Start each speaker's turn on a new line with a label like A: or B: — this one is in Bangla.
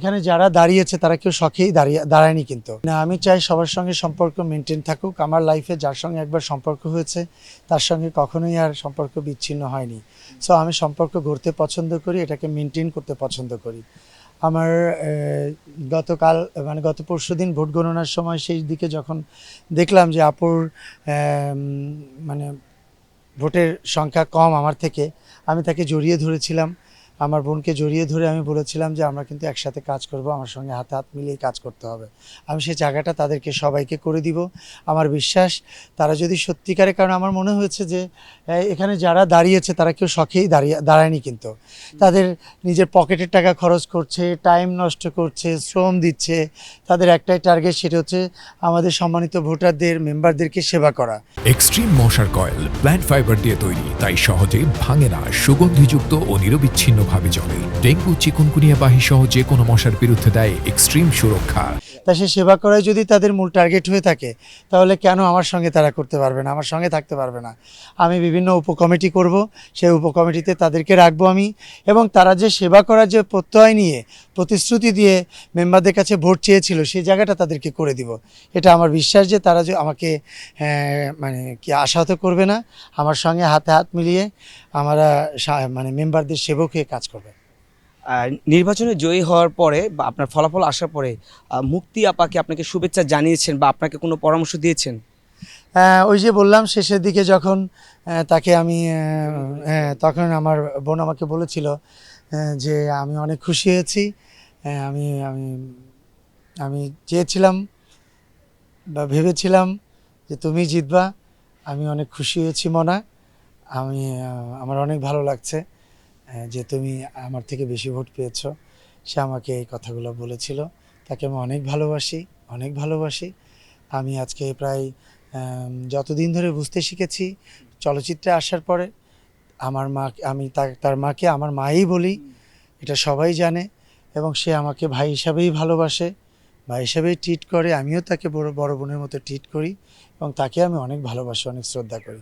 A: এখানে যারা দাঁড়িয়েছে তারা কেউ শখেই দাঁড়ায়নি, কিন্তু না, আমি চাই সবার সঙ্গে সম্পর্ক মেনটেন থাকুক। আমার লাইফে যার সঙ্গে একবার সম্পর্ক হয়েছে তার সঙ্গে কখনোই আর সম্পর্ক বিচ্ছিন্ন হয়নি। সো আমি সম্পর্ক গড়তে পছন্দ করি, এটাকে মেনটেন করতে পছন্দ করি। আমার গতকাল গত পরশুদিন ভোট গণনার সময় সেই দিকে যখন দেখলাম যে আপুর মানে ভোটের সংখ্যা কম আমার থেকে, আমি তাকে জড়িয়ে ধরেছিলাম, আমার বোনকে জড়িয়ে ধরে আমি বলেছিলাম যে আমরা কিন্তু একসাথে কাজ করব, আমার সঙ্গে হাতে হাত মিলিয়ে কাজ করতে হবে। আমি সেই জায়গাটা তাদেরকে সবাইকে করে দিব। আমার বিশ্বাস তারা যদি সত্যিকারে, কারণ আমার মনে হয়েছে যে এখানে যারা দাঁড়িয়েছে তারা কেউ শখেই দাঁড়ায়নি, কিন্তু তাদের নিজের পকেটের টাকা খরচ করছে, টাইম নষ্ট করছে, শ্রম দিচ্ছে। তাদের একটাই টার্গেট, সেটা হচ্ছে আমাদের সম্মানিত ভোটারদের, মেম্বারদেরকে সেবা করা।
B: এক্সট্রিম মশার কয়েল প্ল্যান্ট ফাইবার দিয়ে তৈরি, তাই সহজে ভাঙে না, সুগন্ধিযুক্ত ও নিরবিচ্ছিন্নভাবে জ্বলে। ডেঙ্গু, চিকুনগুনিয়া বাহি সহ যে কোনো মশার বিরুদ্ধে দেয় এক্সট্রিম সুরক্ষা।
A: তা সে সেবা করাই যদি তাদের মূল টার্গেট হয়ে থাকে, তাহলে কেন আমার সঙ্গে তারা করতে পারবে না, আমার সঙ্গে থাকতে পারবে না? আমি বিভিন্ন উপকমিটি করব, সেই উপকমিটিতে তাদেরকে রাখবো আমি, এবং তারা যে সেবা করার যে প্রত্যয় নিয়ে, প্রতিশ্রুতি দিয়ে মেম্বারদের কাছে ভোট চেয়েছিল, সেই জায়গাটা তাদেরকে করে দিব। এটা আমার বিশ্বাস যে তারা যে আমাকে কি আশাহত করবে না, আমার সঙ্গে হাতে হাত মিলিয়ে আমরা মেম্বারদের সেবক হয়ে কাজ করবে।
C: নির্বাচনে জয়ী হওয়ার পরে বা আপনার ফলাফল আসার পরে মুক্তি আপাকে আপনাকে শুভেচ্ছা জানিয়েছেন বা আপনাকে কোনো পরামর্শ দিয়েছেন?
A: ওই যে বললাম শেষের দিকে যখন তাকে আমি তখন আমার বোন আমাকে বলেছিল যে আমি অনেক খুশি হয়েছি। আমি আমি আমি চেয়েছিলাম বা ভেবেছিলাম যে তুমি জিতবা। আমি অনেক খুশি হয়েছি মনা। আমার অনেক ভালো লাগছে যে তুমি আমার থেকে বেশি ভোট পেয়েছো। সে আমাকে এই কথাগুলো বলেছিল। তাকে আমি অনেক ভালোবাসি, অনেক ভালোবাসি। আমি আজকে প্রায় যতদিন ধরে বুঝতে শিখেছি চলচ্চিত্রে আসার পরে, আমার মা, আমি তার মাকে আমার মাই বলি, এটা সবাই জানে, এবং সে আমাকে ভাই হিসাবেই ভালোবাসে, ভাই হিসাবেই ট্রিট করে। আমিও তাকে বড় বোনের মতো ট্রিট করি, এবং তাকে আমি অনেক ভালোবাসি, অনেক শ্রদ্ধা করি।